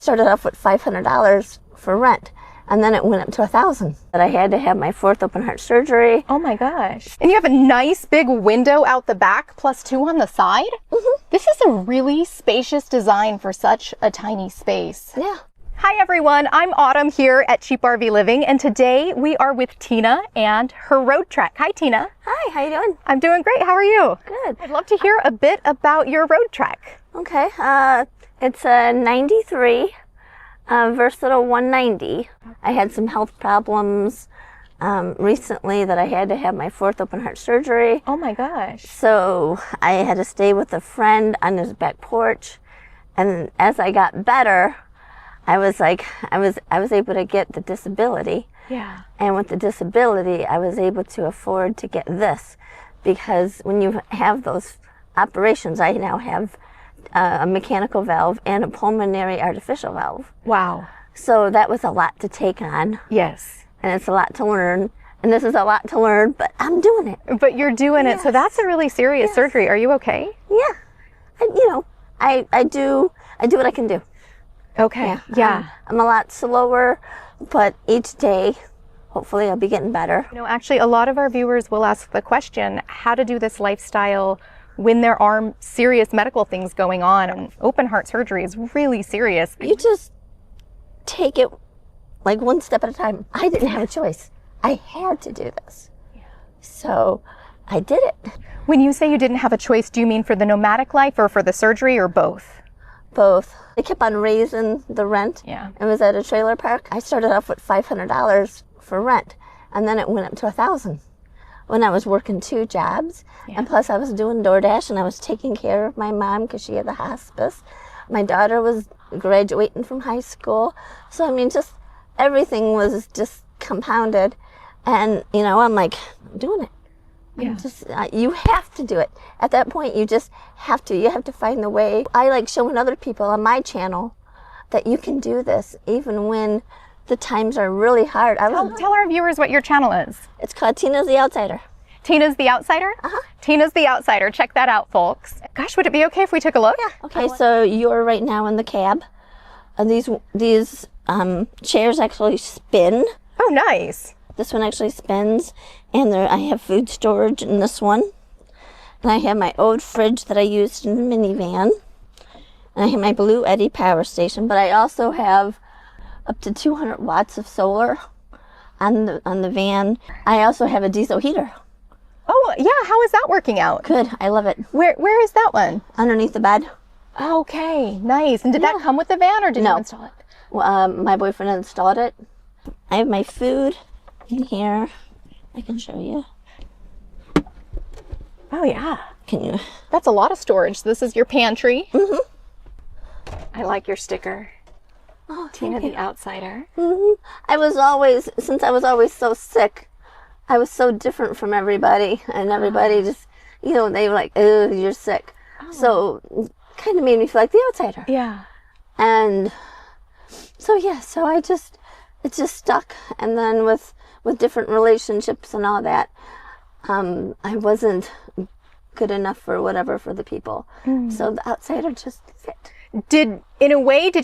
Started off with $500 for rent, and then it went up to $1,000. But I had to have my 4th open heart surgery. Oh my gosh. And you have a nice big window out the back plus 2 on the side? Mm-hmm. This is a really spacious design for such a tiny space. Yeah. Hi everyone, I'm Autumn here at CheapRVliving, and today we are with Tina and her Roadtrek. Hi Tina. Hi, how you doing? I'm doing great, how are you? Good. I'd love to hear a bit about your Roadtrek. Okay, it's a 93 Versatile 190. I had some health problems recently that I had to have my 4th open heart surgery. Oh my gosh. So I had to stay with a friend on his back porch, and as I got better, I was able to get the disability. Yeah. And with the disability, I was able to afford to get this, because when you have those operations, I now have a mechanical valve and a pulmonary artificial valve. Wow. So that was a lot to take on. Yes. And it's a lot to learn. And this is a lot to learn, but I'm doing it. But you're doing it, so that's a really serious surgery. Are you okay? Yeah. I do what I can do. Okay. Yeah. I'm a lot slower, but each day, hopefully I'll be getting better. You know, actually, a lot of our viewers will ask the question, how to do this lifestyle when there are serious medical things going on, and open heart surgery is really serious. You just take it like one step at a time. I didn't have a choice. I had to do this. Yeah. So I did it. When you say you didn't have a choice, do you mean for the nomadic life or for the surgery or both? Both. They kept on raising the rent. Yeah. It was at a trailer park. I started off with $500 for rent, and then it went up to $1,000 when I was working 2 jobs. Yeah. And plus I was doing DoorDash, and I was taking care of my mom because she had the hospice. My daughter was graduating from high school. So, I mean, just everything was just compounded. And, you know, I'm like, I'm doing it. Yeah. Just, you have to do it. At that point, you just have to. You have to find the way. I like showing other people on my channel that you can do this, even when the times are really hard. Tell our viewers what your channel is. It's called Tina's the Outsider. Tina's the Outsider? Uh-huh. Tina's the Outsider. Check that out, folks. Gosh, would it be okay if we took a look? Yeah. Okay, so you're right now in the cab. These chairs actually spin. Oh, nice. This one actually spins, and I have food storage in this one. And I have my old fridge that I used in the minivan. And I have my Blue Eddy power station, but I also have up to 200 watts of solar on the van. I also have a diesel heater. Oh, yeah. How is that working out? Good. I love it. Where is that one? Underneath the bed. Okay, nice. And did that come with the van, or did you install it? My boyfriend installed it. I have my food in here. I can show you. Oh, yeah. Can you? That's a lot of storage. This is your pantry. Mm-hmm. I like your sticker. Oh, Tina the Outsider. Mm-hmm. Since I was always so sick, I was so different from everybody. And everybody just, you know, they were like, oh, you're sick. Oh. So kind of made me feel like the outsider. Yeah. And so, it just stuck. And then with different relationships and all that, I wasn't good enough for the people. So the outsider just fit. Did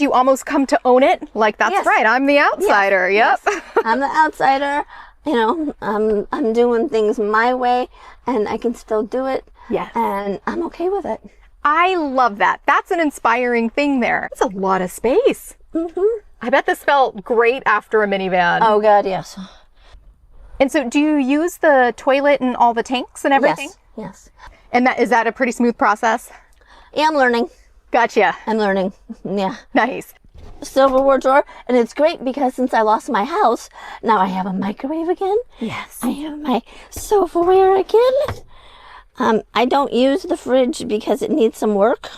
you almost come to own it? Like, that's right, I'm the outsider. Yes. Yep. Yes. I'm the outsider. You know, I'm doing things my way, and I can still do it. Yes. And I'm okay with it. I love that. That's an inspiring thing there. It's a lot of space. Mm-hmm. I bet this felt great after a minivan. Oh, God, yes. And so do you use the toilet and all the tanks and everything? Yes. And is that a pretty smooth process? Yeah, I'm learning. Gotcha. I'm learning. Yeah. Nice. Silverware drawer, and it's great because since I lost my house, now I have a microwave again. Yes. I have my silverware again. I don't use the fridge because it needs some work.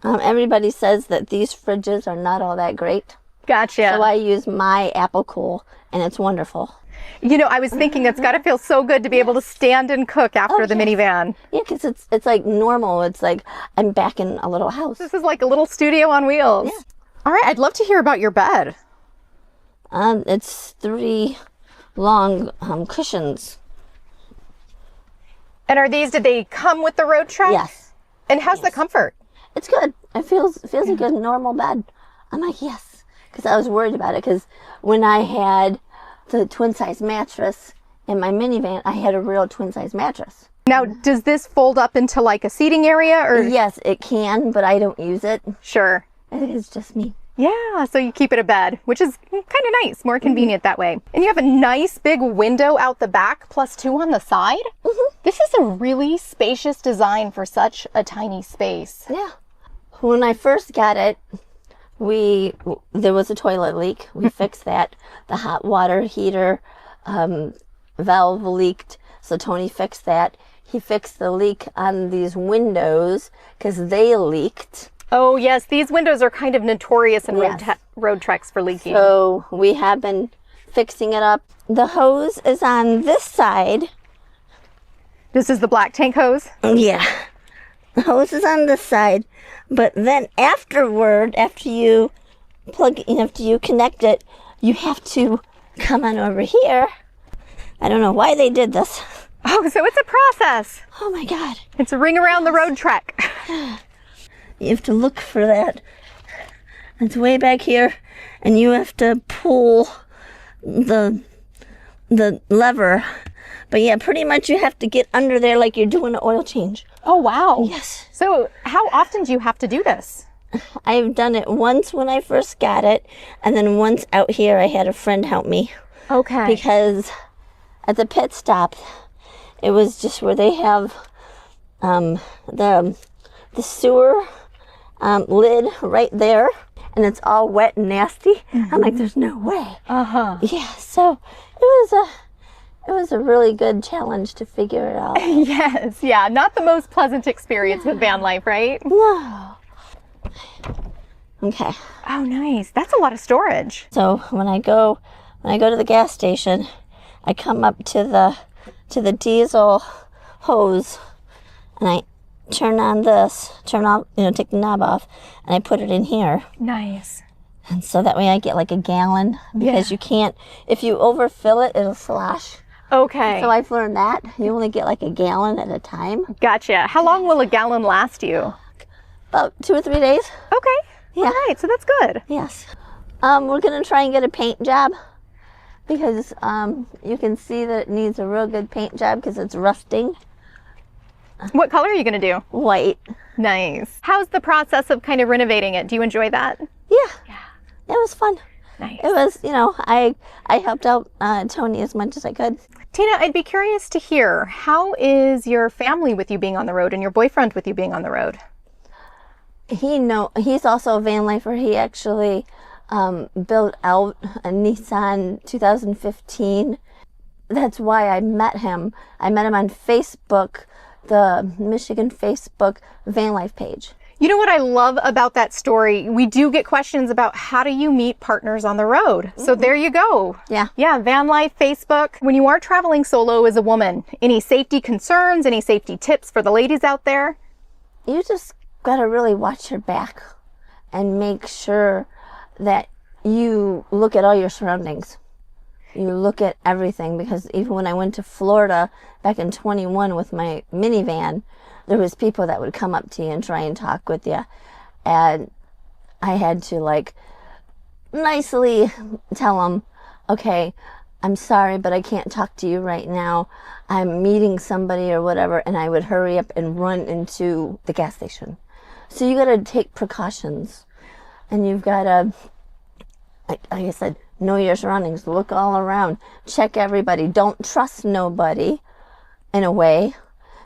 Everybody says that these fridges are not all that great. Gotcha. So I use my Apple Cool, and it's wonderful. You know, I was thinking it's got to feel so good to be able to stand and cook after the minivan. Yeah, because it's like normal. It's like I'm back in a little house. This is like a little studio on wheels. Yeah. All right, I'd love to hear about your bed. It's 3 long cushions. And did they come with the Roadtrek? Yes. And how's the comfort? It's good. It feels a good normal bed. I'm like, yes, because I was worried about it. Because when I had the twin size mattress in my minivan, I had a real twin size mattress. Now, does this fold up into like a seating area or? Yes, it can, but I don't use it. Sure. It is just me. Yeah, so you keep it a bed, which is kind of nice, more convenient that way. And you have a nice big window out the back plus 2 on the side. This is a really spacious design for such a tiny space. Yeah. When I first got it, there was a toilet leak. We fixed that. The hot water heater valve leaked, so Tony fixed that. He fixed the leak on these windows because they leaked. Oh yes, these windows are kind of notorious in Roadtreks for leaking. So we have been fixing it up. The hose is on this side. This is the black tank hose? Yeah. The hose is on this side. But then afterward, after you connect it, you have to come on over here. I don't know why they did this. Oh, so it's a process. Oh my God. It's a ring around the Roadtrek. You have to look for that. It's way back here, and you have to pull the lever. But yeah, pretty much you have to get under there like you're doing an oil change. Oh, wow. Yes. So how often do you have to do this? I've done it once when I first got it, and then once out here I had a friend help me. Okay. Because at the pit stop, it was just where they have the sewer lid right there, and it's all wet and nasty. I'm like, there's no way. Yeah, so it was a really good challenge to figure it out. Yes, yeah, not the most pleasant experience with van life, right? No. Okay. Oh, nice. That's a lot of storage. So when I go to the gas station, I come up to the diesel hose, and I turn off, take the knob off, and I put it in here. Nice. And so that way I get like a gallon, because you can't, if you overfill it, it'll slosh. Okay. So I've learned that. You only get like a gallon at a time. Gotcha. How long will a gallon last you? About 2 or 3 days. Okay. Yeah. All right, so that's good. Yes. We're going to try and get a paint job, because you can see that it needs a real good paint job because it's rusting. What color are you going to do? White. Nice. How's the process of kind of renovating it? Do you enjoy that? Yeah. It was fun. Nice. It was, I helped out Tony as much as I could. Tina, I'd be curious to hear, how is your family with you being on the road and your boyfriend with you being on the road? He's also a van lifer. He actually built out a Nissan 2015. That's why I met him. I met him on Facebook, the Michigan Facebook van life page. You know what I love about that story? We do get questions about how do you meet partners on the road. So there you go. Yeah. Yeah, van life, Facebook. When you are traveling solo as a woman, any safety concerns, any safety tips for the ladies out there? You just got to really watch your back and make sure that you look at all your surroundings. You look at everything, because even when I went to Florida back in 21 with my minivan, there was people that would come up to you and try and talk with you. And I had to nicely tell them, okay, I'm sorry, but I can't talk to you right now. I'm meeting somebody or whatever. And I would hurry up and run into the gas station. So you got to take precautions, and you've got to, like I said, know your surroundings, look all around, check everybody. Don't trust nobody in a way,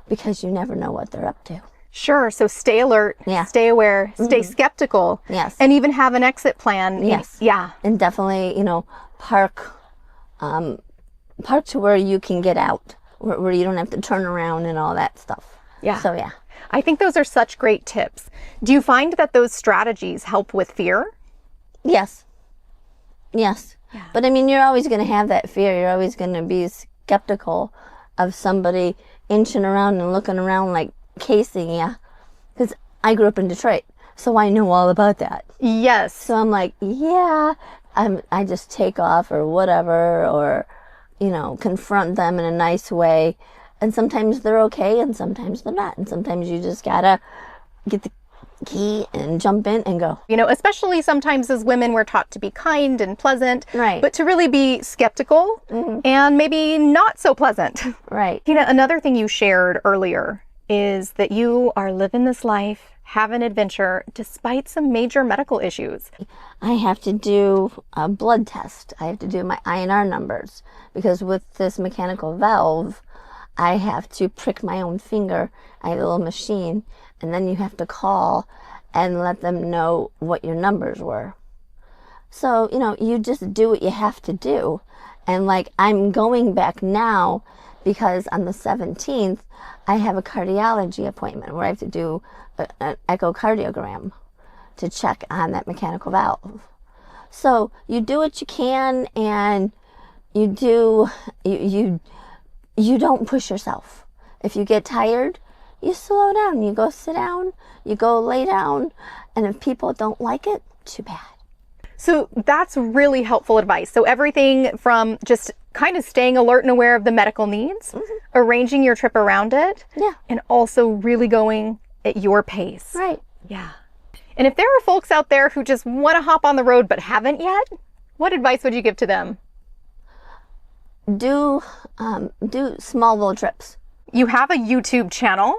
because you never know what they're up to. Sure. So stay alert, stay aware, stay skeptical. Yes. And even have an exit plan. Yes. Yeah. And definitely, park to where you can get out, where you don't have to turn around and all that stuff. Yeah. So yeah. I think those are such great tips. Do you find that those strategies help with fear? Yes. Yes. Yeah. But I mean, you're always going to have that fear. You're always going to be skeptical of somebody inching around and looking around like casing you. Because I grew up in Detroit, so I know all about that. Yes. So I'm like, yeah, I just take off or whatever, or, confront them in a nice way. And sometimes they're okay, and sometimes they're not. And sometimes you just gotta key and jump in and go. You know, especially sometimes as women, we're taught to be kind and pleasant, Right. but to really be skeptical and maybe not so pleasant. Right. Tina, another thing you shared earlier is that you are living this life, having adventure, despite some major medical issues. I have to do a blood test. I have to do my INR numbers because with this mechanical valve, I have to prick my own finger. I have a little machine, and then you have to call and let them know what your numbers were. So, you know, you just do what you have to do. And like, I'm going back now because on the 17th, I have a cardiology appointment where I have to do an echocardiogram to check on that mechanical valve. So you do what you can, and you don't push yourself. If you get tired, you slow down. You go sit down, you go lay down, and if people don't like it, too bad. So that's really helpful advice. So everything from just kind of staying alert and aware of the medical needs, arranging your trip around it, and also really going at your pace. Right. Yeah. And if there are folks out there who just want to hop on the road but haven't yet, what advice would you give to them? Do small little trips. You have a YouTube channel,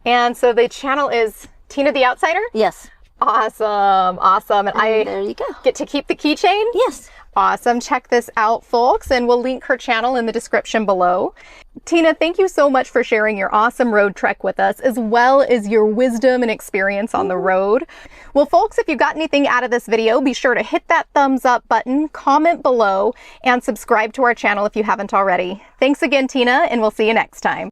and so the channel is Tina the Outsider? Yes. Awesome, awesome. And there you go. Get to keep the keychain? Yes. Awesome. Check this out, folks, and we'll link her channel in the description below. Tina, thank you so much for sharing your awesome road trek with us, as well as your wisdom and experience on the road. Well, folks, if you got anything out of this video, be sure to hit that thumbs up button, comment below, and subscribe to our channel if you haven't already. Thanks again, Tina, and we'll see you next time.